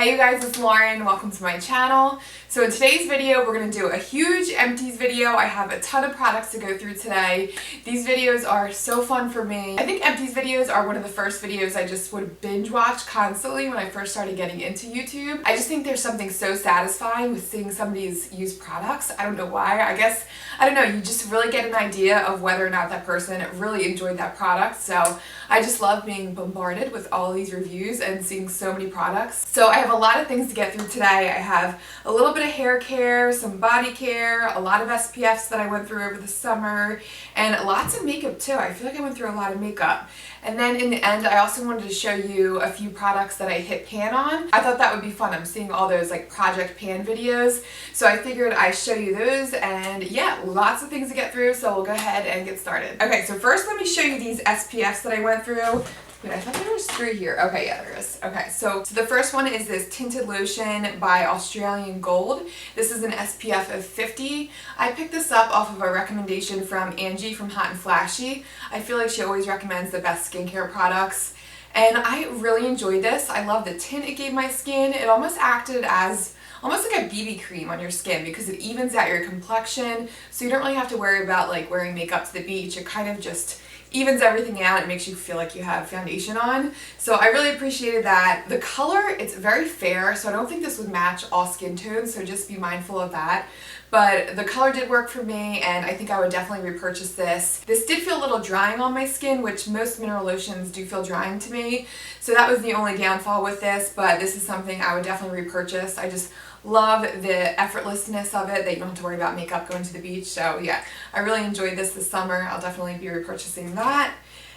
Hey you guys, it's Lauren. Welcome to my channel. So in today's video, we're going to do a huge empties video. I have a ton of products to go through today. These videos are so fun for me. I think empties videos are one of the first videos I just would binge watch constantly when I first started getting into YouTube. I just think there's something so satisfying with seeing somebody's used products. I don't know why. I don't know, you just really get an idea of whether or not that person really enjoyed that product. So I just love being bombarded with all of these reviews and seeing so many products. So I have a lot of things to get through today. I have a little bit of hair care, some body care, a lot of SPFs that I went through over the summer, and lots of makeup too. I feel like I went through a lot of makeup. And then in the end, I also wanted to show you a few products that I hit pan on. I thought that would be fun. I'm seeing all those like project pan videos, so I figured I'd show you those, and yeah, lots of things to get through, so we'll go ahead and get started. Okay, so first let me show you these SPFs that I went through. Wait, I thought there was 3 here. Okay, yeah, there is. Okay, so the first one is this tinted lotion by Australian Gold. This is an SPF of 50. I picked this up off of a recommendation from Angie from Hot and Flashy. I feel like she always recommends the best skincare products, and I really enjoyed this. I love the tint it gave my skin. It almost acted as almost like a BB cream on your skin because it evens out your complexion, so you don't really have to worry about like wearing makeup to the beach. It kind of just evens everything out. It makes you feel like you have foundation on. So I really appreciated that. The color, it's very fair, so I don't think this would match all skin tones, so just be mindful of that. But the color did work for me, and I think I would definitely repurchase this. This did feel a little drying on my skin, which most mineral lotions do feel drying to me. So that was the only downfall with this, but this is something I would definitely repurchase. I just love the effortlessness of it, that you don't have to worry about makeup going to the beach. So yeah, I really enjoyed this summer. I'll definitely be repurchasing that.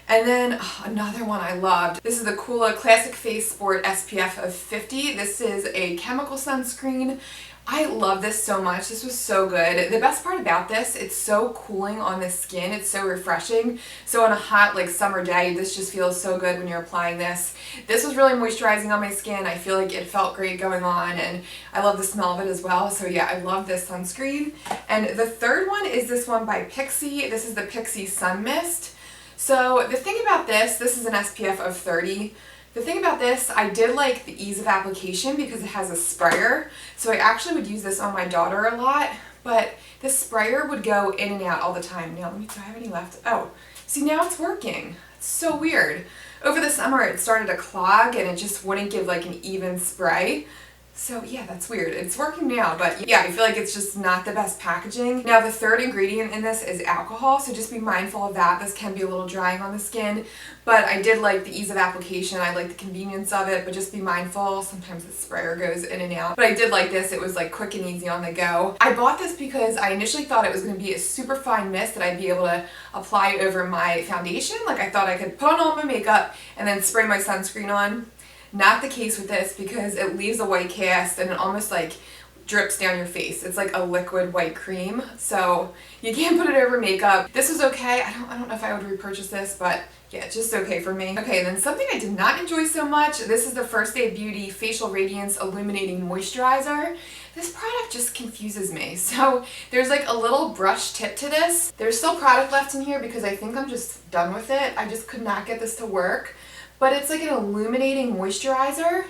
And then another one I loved. This is the Coola Classic Face Sport SPF of 50. This is a chemical sunscreen. I love this so much. This was so good. The best part about this, it's so cooling on the skin. It's so refreshing. So on a hot like summer day, this just feels so good when you're applying this. This was really moisturizing on my skin. I feel like it felt great going on, and I love the smell of it as well. So yeah, I love this sunscreen. And the third one is this one by Pixi. This is the Pixi Sun Mist. So the thing about this is an SPF of 30. The thing about this, I did like the ease of application because it has a sprayer. So I actually would use this on my daughter a lot, but this sprayer would go in and out all the time. Now, do I have any left? Oh, see, now it's working. It's so weird. Over the summer, it started to clog and it just wouldn't give like an even spray. So yeah, that's weird. It's working now, but yeah, I feel like it's just not the best packaging. Now the third ingredient in this is alcohol, so just be mindful of that. This can be a little drying on the skin, but I did like the ease of application. I like the convenience of it, but just be mindful. Sometimes the sprayer goes in and out, but I did like this. It was like quick and easy on the go. I bought this because I initially thought it was going to be a super fine mist that I'd be able to apply over my foundation. Like I thought I could put on all my makeup and then spray my sunscreen on. Not the case with this because it leaves a white cast and it almost like drips down your face. It's like a liquid white cream, so you can't put it over makeup. This was okay. I don't know if I would repurchase this, but yeah, it's just okay for me. Okay, and then something I did not enjoy so much. This is the First Aid Beauty Facial Radiance Illuminating Moisturizer. This product just confuses me. So there's like a little brush tip to this. There's still product left in here because I think I'm just done with it. I just could not get this to work. But it's like an illuminating moisturizer.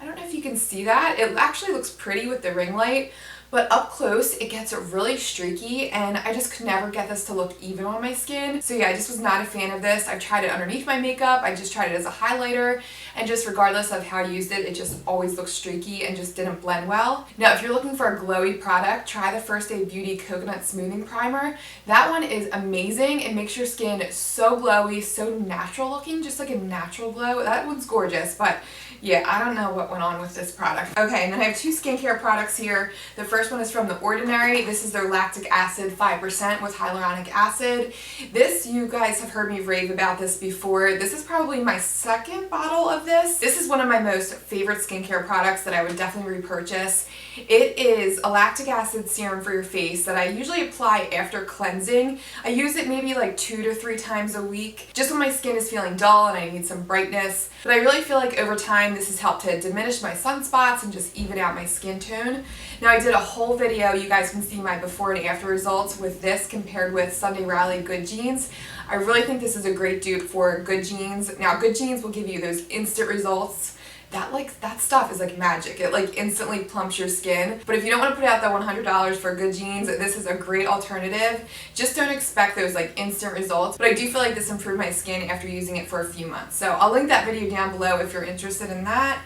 I don't know if you can see that. It actually looks pretty with the ring light, but up close it gets really streaky, and I just could never get this to look even on my skin. So yeah, I just was not a fan of this. I've tried it underneath my makeup. I just tried it as a highlighter, and just regardless of how I used it, it just always looks streaky and just didn't blend well. Now, if you're looking for a glowy product, try the First Aid Beauty Coconut Smoothing Primer. That one is amazing. It makes your skin so glowy, so natural looking, just like a natural glow. That one's gorgeous, but yeah, I don't know what went on with this product. Okay, and then I have 2 skincare products here. The first one is from The Ordinary. This is their lactic acid 5% with hyaluronic acid. This, you guys have heard me rave about this before. This is probably my second bottle of this. This is one of my most favorite skincare products that I would definitely repurchase. It is a lactic acid serum for your face that I usually apply after cleansing. I use it maybe like 2 to 3 times a week, just when my skin is feeling dull and I need some brightness. But I really feel like over time this has helped to diminish my sunspots and just even out my skin tone. Now I did a whole video, you guys can see my before and after results with this compared with Sunday Riley Good Jeans. I really think this is a great dupe for Good Jeans. Now Good Jeans will give you those instant results that stuff is like magic. It like instantly plumps your skin. But if you don't want to put out that $100 for good jeans, this is a great alternative. Just don't expect those like instant results. But I do feel like this improved my skin after using it for a few months. So I'll link that video down below if you're interested in that.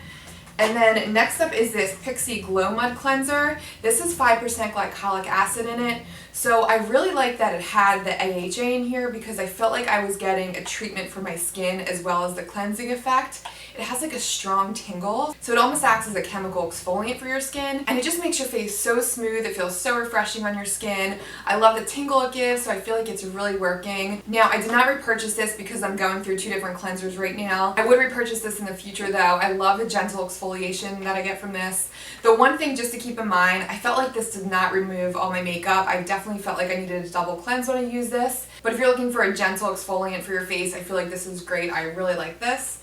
And then next up is this Pixie Glow Mud Cleanser. This is 5% glycolic acid in it. So I really like that it had the AHA in here because I felt like I was getting a treatment for my skin as well as the cleansing effect. It has like a strong tingle, so it almost acts as a chemical exfoliant for your skin, and it just makes your face so smooth. It feels so refreshing on your skin. I love the tingle it gives, so I feel like it's really working. Now, I did not repurchase this because I'm going through 2 different cleansers right now. I would repurchase this in the future though. I love the gentle exfoliation that I get from this. The one thing just to keep in mind, I felt like this did not remove all my makeup. I definitely felt like I needed a double cleanse when I use this, but if you're looking for a gentle exfoliant for your face, I feel like this is great. I really like this.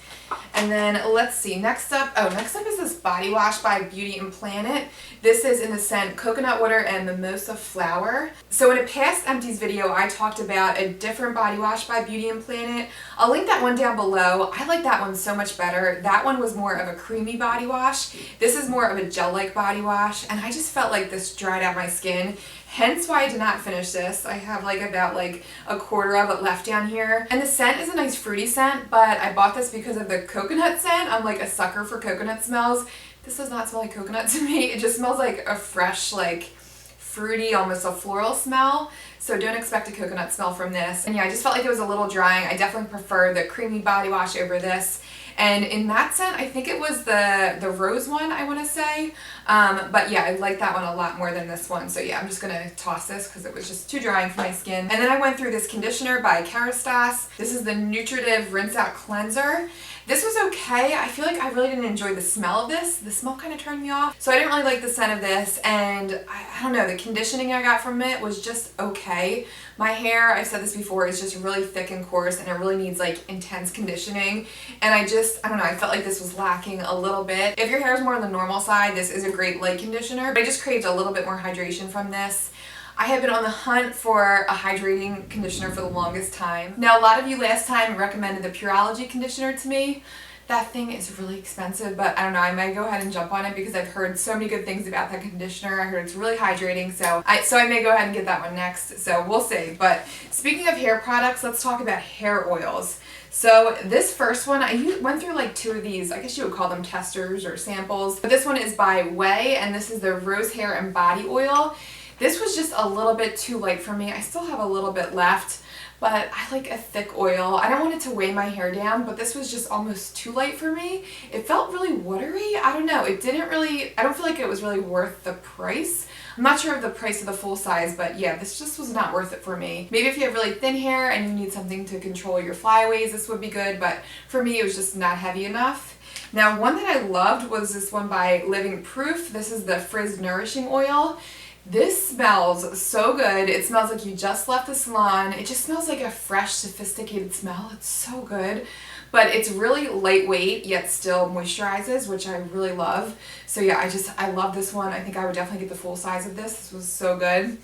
And then let's see, next up is this body wash by Beauty and Planet. This is in the scent Coconut Water and Mimosa Flower. So in a past Empties video, I talked about a different body wash by Beauty and Planet. I'll link that one down below. I like that one so much better. That one was more of a creamy body wash. This is more of a gel-like body wash, and I just felt like this dried out my skin. Hence why I did not finish this. I have like about like a quarter of it left down here. And the scent is a nice fruity scent, but I bought this because of the coconut scent. I'm like a sucker for coconut smells. This does not smell like coconut to me. It just smells like a fresh, like fruity, almost a floral smell. So don't expect a coconut smell from this. And yeah, I just felt like it was a little drying. I definitely prefer the creamy body wash over this. And in that scent, I think it was the rose one, I want to say. But yeah, I like that one a lot more than this one. So yeah, I'm just going to toss this because it was just too drying for my skin. And then I went through this conditioner by Kerastase. This is the Nutritive Rinse Out Cleanser. This was okay. I feel like I really didn't enjoy the smell of this. The smell kind of turned me off. So I didn't really like the scent of this, and I don't know, the conditioning I got from it was just okay. My hair, I've said this before, is just really thick and coarse, and it really needs like intense conditioning. And I don't know, I felt like this was lacking a little bit. If your hair is more on the normal side, this is a great light conditioner, but I just craved a little bit more hydration from this. I have been on the hunt for a hydrating conditioner for the longest time. Now, a lot of you last time recommended the Pureology conditioner to me. That thing is really expensive, but I don't know, I might go ahead and jump on it because I've heard so many good things about that conditioner. I heard it's really hydrating, so I may go ahead and get that one next, so we'll see. But speaking of hair products, let's talk about hair oils. So this first one, I went through like 2 of these, I guess you would call them testers or samples. But this one is by Way, and this is the Rose Hair and Body Oil. This was just a little bit too light for me. I still have a little bit left, but I like a thick oil. I don't want it to weigh my hair down, but this was just almost too light for me. It felt really watery. I don't know. I don't feel like it was really worth the price. I'm not sure of the price of the full size, but yeah, this just was not worth it for me. Maybe if you have really thin hair and you need something to control your flyaways, this would be good, but for me, it was just not heavy enough. Now, one that I loved was this one by Living Proof. This is the Frizz Nourishing Oil. This smells so good. It smells like you just left the salon. It just smells like a fresh, sophisticated smell. It's so good. But it's really lightweight, yet still moisturizes, which I really love. So yeah, I love this one. I think I would definitely get the full size of this. This was so good.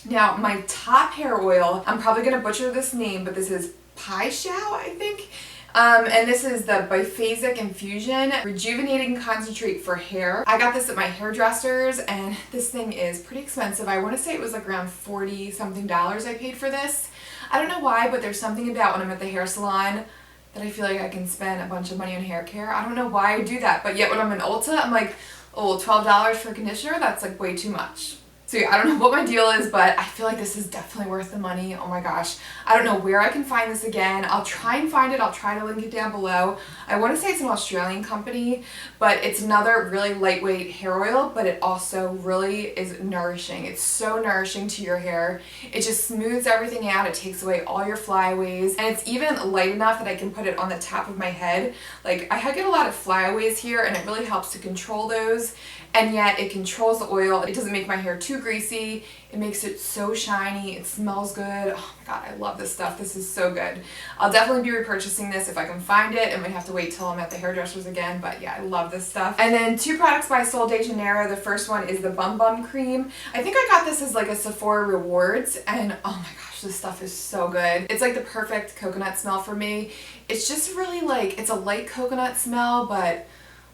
Now, my top hair oil, I'm probably going to butcher this name, but this is Pai Xiao, I think. And this is the Biphasic Infusion Rejuvenating Concentrate for Hair. I got this at my hairdresser's, and this thing is pretty expensive. I want to say it was like around $40 something I paid for this. I don't know why, but there's something about when I'm at the hair salon that I feel like I can spend a bunch of money on hair care. I don't know why I do that, but yet when I'm in Ulta, I'm like, oh, $12 for a conditioner? That's like way too much. So yeah, I don't know what my deal is, but I feel like this is definitely worth the money. Oh my gosh. I don't know where I can find this again. I'll try and find it. I'll try to link it down below. I want to say it's an Australian company, but it's another really lightweight hair oil, but it also really is nourishing. It's so nourishing to your hair. It just smooths everything out. It takes away all your flyaways, and it's even light enough that I can put it on the top of my head. Like, I get a lot of flyaways here, and it really helps to control those, and yet it controls the oil. It doesn't make my hair too greasy. It makes it so shiny. It smells good. Oh my god, I love this stuff. This is so good. I'll definitely be repurchasing this if I can find it. I might have to wait till I'm at the hairdresser's again, but yeah, I love this stuff. And then 2 products by Sol de Janeiro. The first one is the Bum Bum Cream. I think I got this as like a Sephora Rewards, and oh my gosh, this stuff is so good. It's like the perfect coconut smell for me. It's just really like, it's a light coconut smell, but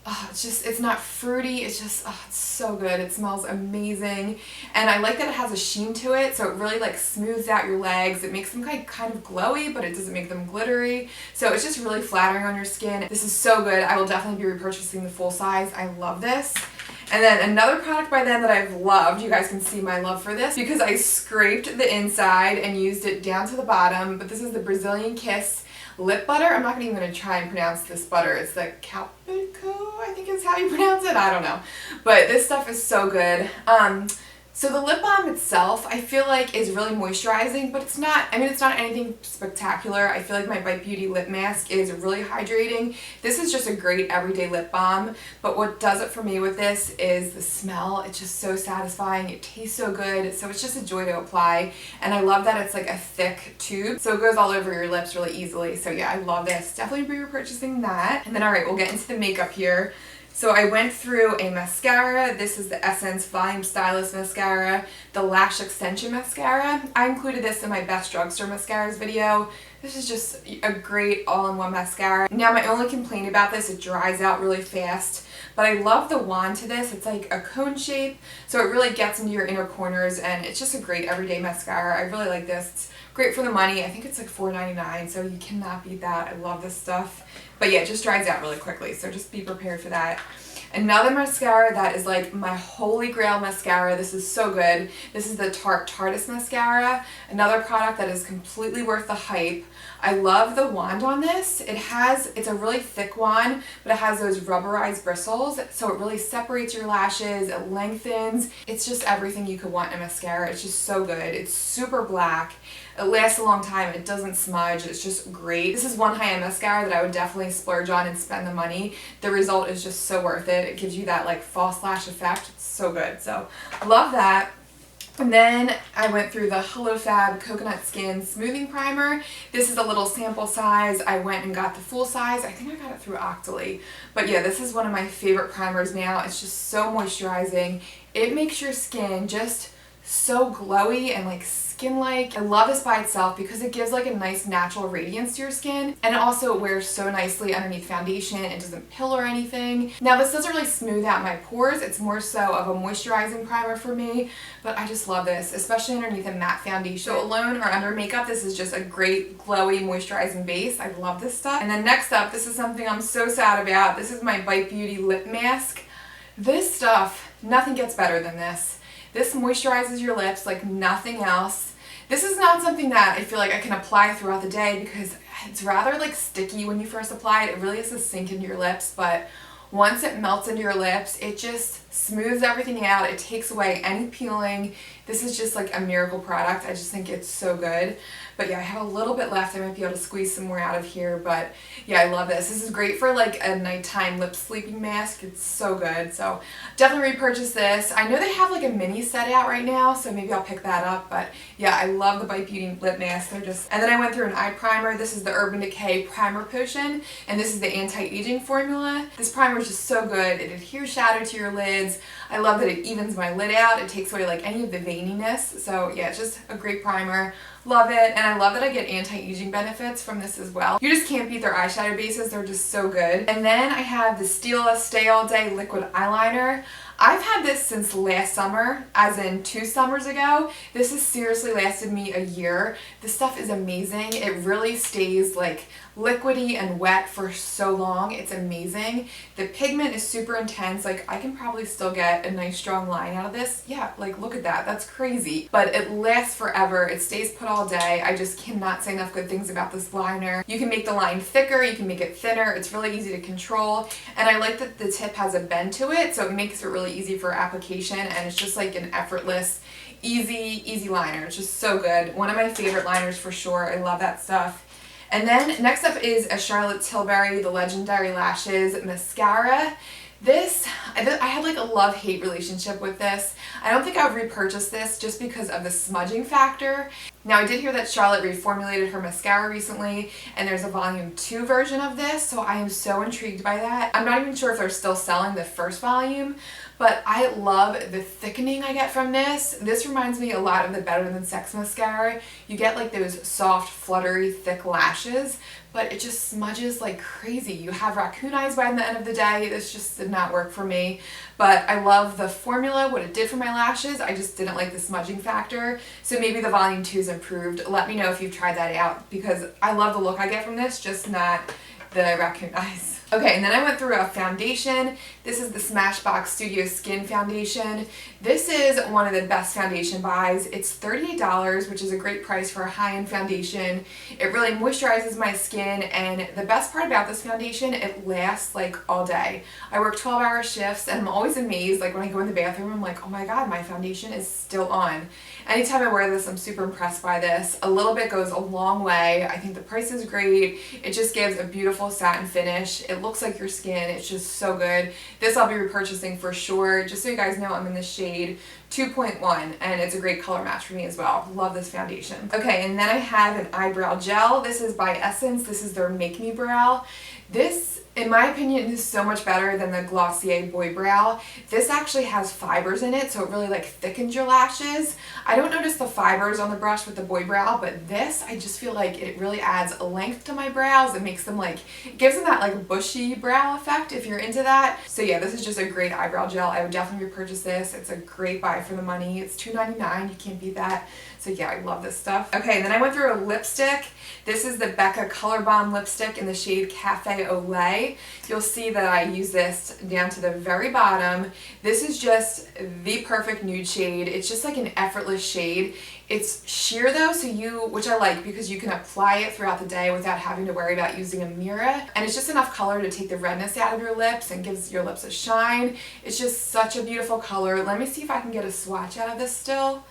Oh, it's not fruity, it's just, oh, it's so good. It smells amazing. And I like that it has a sheen to it, so it really like smooths out your legs. It makes them kind of glowy, but it doesn't make them glittery. So it's just really flattering on your skin. This is so good. I will definitely be repurchasing the full size. I love this. And then another product by them that I've loved, you guys can see my love for this because I scraped the inside and used it down to the bottom, but this is the Brazilian Kiss lip butter. I'm not even going to try and pronounce this butter. It's the Calpico, I think is how you pronounce it. I don't know. But this stuff is so good. So the lip balm itself, I feel like is really moisturizing, but it's not anything spectacular. I feel like my Bite Beauty lip mask is really hydrating. This is just a great everyday lip balm, but what does it for me with this is the smell. It's just so satisfying. It tastes so good, so it's just a joy to apply. And I love that it's like a thick tube, so it goes all over your lips really easily. So yeah, I love this. Definitely be repurchasing that. And then all right, we'll get into the makeup here. So I went through a mascara. This is the Essence Volume Stylist Mascara, the Lash Extension Mascara. I included this in my Best Drugstore Mascaras video. This is just a great all-in-one mascara. Now my only complaint about this, it dries out really fast, but I love the wand to this. It's like a cone shape, so it really gets into your inner corners, and it's just a great everyday mascara. I really like this. It's great for the money. I think it's like $4.99, so you cannot beat that. I love this stuff. But yeah, it just dries out really quickly, so just be prepared for that. Another mascara that is like my holy grail mascara. This is so good. This is the Tarte Tarteist Mascara. Another product that is completely worth the hype. I love the wand on this. It's a really thick wand, but it has those rubberized bristles, so it really separates your lashes, it lengthens. It's just everything you could want in a mascara. It's just so good. It's super black. It lasts a long time. It doesn't smudge. It's just great. This is one high-end mascara that I would definitely splurge on and spend the money. The result is just so worth it. It gives you that like false lash effect. It's so good. So love that. And then I went through the Hello Fab Coconut Skin Smoothing Primer. This is a little sample size. I went and got the full size. I think I got it through Octoly. But yeah, this is one of my favorite primers now. It's just so moisturizing. It makes your skin just so glowy and like skin-like. I love this by itself because it gives like a nice natural radiance to your skin, and it also wears so nicely underneath foundation. It doesn't pill or anything. Now this doesn't really smooth out my pores. It's more so of a moisturizing primer for me, but I just love this, especially underneath a matte foundation. So alone or under makeup, this is just a great glowy moisturizing base. I love this stuff. And then next up, this is something I'm so sad about. This is my Bite Beauty lip mask. This stuff, nothing gets better than this. This moisturizes your lips like nothing else. This is not something that I feel like I can apply throughout the day because it's rather like sticky when you first apply it. It really has to sink into your lips, but once it melts into your lips, it just smooths everything out. It takes away any peeling. This is just like a miracle product. I just think it's so good. But yeah, I have a little bit left. I might be able to squeeze some more out of here, but yeah, I love this. This is great for like a nighttime lip sleeping mask. It's so good. So definitely repurchase this. I know they have like a mini set out right now, so maybe I'll pick that up. But yeah, I love the Bite Beauty lip mask. And then I went through an eye primer. This is the Urban Decay Primer Potion, and this is the anti-aging formula. This primer is just so good. It adheres shadow to your lids. I love that it evens my lid out. It takes away like any of the veininess. So yeah, it's just a great primer. Love it, and I love that I get anti-aging benefits from this as well. You just can't beat their eyeshadow bases. They're just so good. And then I have the Stila Stay All Day Liquid Eyeliner. I've had this since last summer, as in 2 summers ago. This has seriously lasted me a year. This stuff is amazing. It really stays like liquidy and wet for so long. It's amazing. The pigment is super intense. Like I can probably still get a nice strong line out of this. Yeah, like look at that. That's crazy. But it lasts forever. It stays put all day. I just cannot say enough good things about this liner. You can make the line thicker. You can make it thinner. It's really easy to control. And I like that the tip has a bend to it, so it makes it really easy for application, and it's just like an effortless, easy liner. It's just so good. One of my favorite liners for sure. I love that stuff. And then next up is a Charlotte Tilbury, the Legendary Lashes Mascara. This, I had like a love-hate relationship with this. I don't think I would repurchase this just because of the smudging factor. Now I did hear that Charlotte reformulated her mascara recently, and there's a volume 2 version of this, so I am so intrigued by that. I'm not even sure if they're still selling the first volume, but I love the thickening I get from this. This reminds me a lot of the Better Than Sex mascara. You get like those soft, fluttery, thick lashes, but it just smudges like crazy. You have raccoon eyes by the end of the day. This just did not work for me. But I love the formula, what it did for my lashes. I just didn't like the smudging factor. So maybe the volume 2 is improved. Let me know if you've tried that out, because I love the look I get from this, just not the raccoon eyes. Okay, and then I went through a foundation. This is the Smashbox Studio Skin Foundation. This is one of the best foundation buys. It's $38, which is a great price for a high-end foundation. It really moisturizes my skin, and the best part about this foundation, it lasts like all day. I work 12-hour shifts, and I'm always amazed, like when I go in the bathroom, I'm like, oh my god, my foundation is still on. Anytime I wear this, I'm super impressed by this. A little bit goes a long way. I think the price is great. It just gives a beautiful satin finish. It looks like your skin. It's just so good. This I'll be repurchasing for sure. Just so you guys know, I'm in the shade 2.1, and it's a great color match for me as well. Love this foundation. Okay, and then I have an eyebrow gel. This is by Essence. This is their Make Me Brow. This, in my opinion, is so much better than the Glossier Boy Brow. This actually has fibers in it, so it really like thickens your lashes. I don't notice the fibers on the brush with the Boy Brow, but this, I just feel like it really adds a length to my brows. It makes them like, it gives them that like bushy brow effect if you're into that. So yeah, this is just a great eyebrow gel. I would definitely repurchase this. It's a great buy for the money. It's $2.99. You can't beat that. So yeah, I love this stuff. Okay, and then I went through a lipstick. This is the Becca Color Bomb lipstick in the shade Cafe Au Lait. You'll see that I use this down to the very bottom. This is just the perfect nude shade. It's just like an effortless shade. It's sheer though, so which I like because you can apply it throughout the day without having to worry about using a mirror. And it's just enough color to take the redness out of your lips and gives your lips a shine. It's just such a beautiful color. Let me see if I can get a swatch out of this still.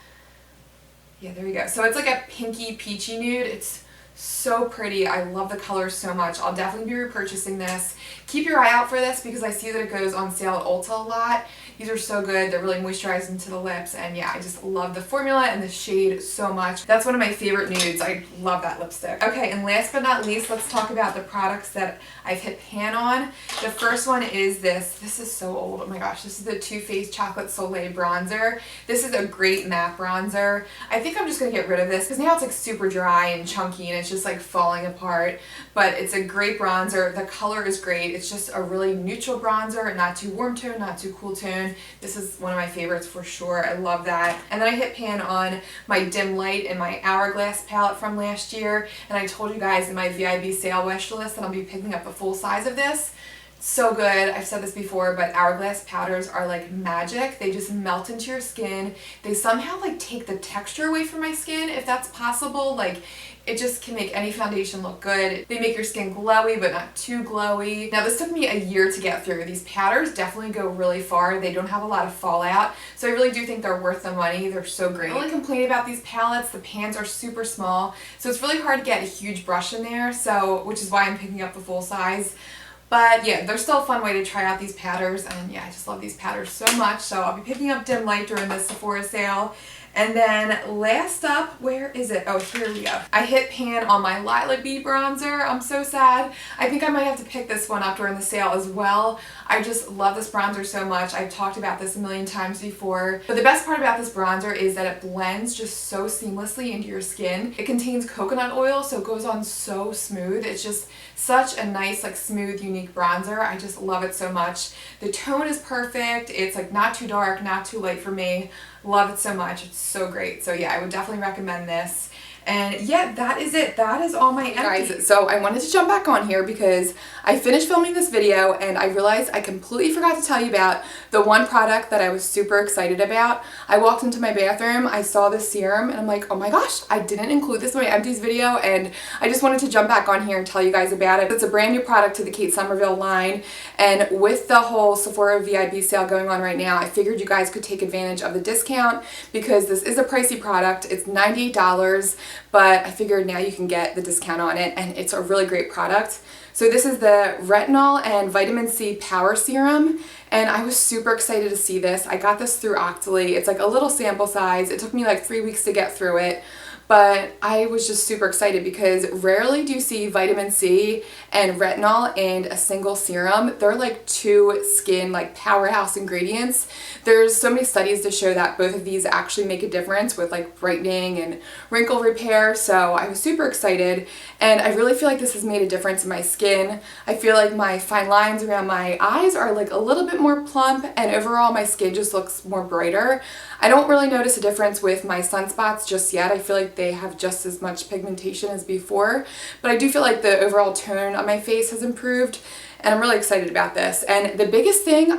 Yeah, there we go. So it's like a pinky peachy nude. It's so pretty. I love the color so much. I'll definitely be repurchasing this. Keep your eye out for this because I see that it goes on sale at Ulta a lot. These are so good. They're really moisturizing to the lips, and yeah, I just love the formula and the shade so much. That's one of my favorite nudes. I love that lipstick. Okay, and last but not least, let's talk about the products that I've hit pan on. The first one is this. This is so old. Oh my gosh, this is the Too Faced Chocolate Soleil bronzer. This is a great matte bronzer. I think I'm just gonna get rid of this because now it's like super dry and chunky and it's just like falling apart, but it's a great bronzer. The color is great. It's just a really neutral bronzer, not too warm tone, not too cool tone. This is one of my favorites for sure. I love that. And then I hit pan on my Dim Light and my Hourglass palette from last year, and I told you guys in my VIB sale wish list that I'll be picking up a full size of this. So good. I've said this before, but Hourglass powders are like magic. They just melt into your skin. They somehow like take the texture away from my skin, if that's possible. Like, it just can make any foundation look good. They make your skin glowy, but not too glowy. Now, this took me a year to get through. These powders definitely go really far. They don't have a lot of fallout, so I really do think they're worth the money. They're so great. The only complaint about these palettes, the pans are super small, so it's really hard to get a huge brush in there, which is why I'm picking up the full size. But yeah, they're still a fun way to try out these powders, and yeah, I just love these powders so much. So I'll be picking up Dim Light during this Sephora sale. And then last up, where is it? Oh, here we go. I hit pan on my Lilac Bee bronzer. I'm so sad. I think I might have to pick this one up during the sale as well. I just love this bronzer so much. I've talked about this a million times before. But the best part about this bronzer is that it blends just so seamlessly into your skin. It contains coconut oil, so it goes on so smooth. It's just such a nice, like, smooth, unique bronzer. I just love it so much. The tone is perfect. It's like not too dark, not too light for me. Love it so much. It's so great. So yeah, I would definitely recommend this. And yeah, that is it. That is all my empties. Guys, so I wanted to jump back on here because I finished filming this video and I realized I completely forgot to tell you about the one product that I was super excited about. I walked into my bathroom, I saw this serum, and I'm like, oh my gosh, I didn't include this in my empties video, and I just wanted to jump back on here and tell you guys about it. It's a brand new product to the Kate Somerville line, and with the whole Sephora VIB sale going on right now, I figured you guys could take advantage of the discount because this is a pricey product. It's $98. But I figured now you can get the discount on it, and it's a really great product. So this is the Retinol and Vitamin C Power Serum, and I was super excited to see this. I got this through Octoly. It's like a little sample size. It took me like 3 weeks to get through it, but I was just super excited because rarely do you see vitamin C and retinol in a single serum. They're like two skin like powerhouse ingredients. There's so many studies to show that both of these actually make a difference with like brightening and wrinkle repair, so I was super excited, and I really feel like this has made a difference in my skin. I feel like my fine lines around my eyes are like a little bit more plump, and overall my skin just looks more brighter. I don't really notice a difference with my sunspots just yet. I feel like they have just as much pigmentation as before, but I do feel like the overall tone on my face has improved, and I'm really excited about this. And the biggest thing,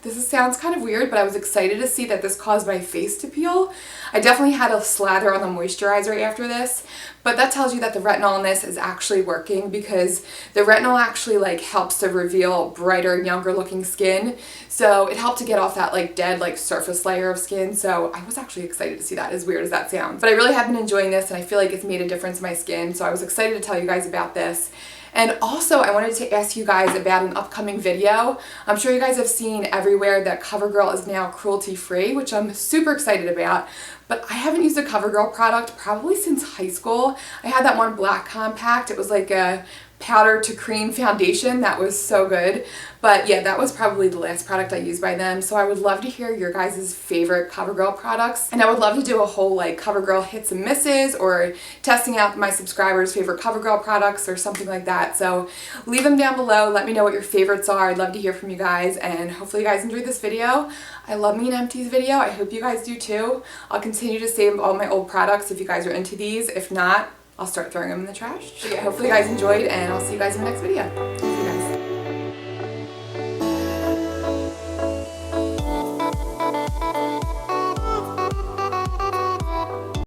sounds kind of weird, but I was excited to see that this caused my face to peel. I definitely had a slather on the moisturizer after this, but that tells you that the retinol in this is actually working, because the retinol actually like helps to reveal brighter, younger looking skin. So it helped to get off that like dead like surface layer of skin. So I was actually excited to see that, as weird as that sounds. But I really have been enjoying this, and I feel like it's made a difference in my skin. So I was excited to tell you guys about this. And also I wanted to ask you guys about an upcoming video. I'm sure you guys have seen everywhere that CoverGirl is now cruelty free, which I'm super excited about. But I haven't used a CoverGirl product probably since high school. I had that one black compact. It was like a powder to cream foundation that was so good. But yeah, that was probably the last product I used by them. So I would love to hear your guys' favorite CoverGirl products, and I would love to do a whole like CoverGirl hits and misses, or testing out my subscribers' favorite CoverGirl products or something like that. So leave them down below. Let me know what your favorites are. I'd love to hear from you guys, and hopefully you guys enjoyed this video. I love me an Empties video. I hope you guys do too. I'll continue to save all my old products if you guys are into these. If not, I'll start throwing them in the trash. So yeah, hopefully you guys enjoyed, and I'll see you guys in the next video.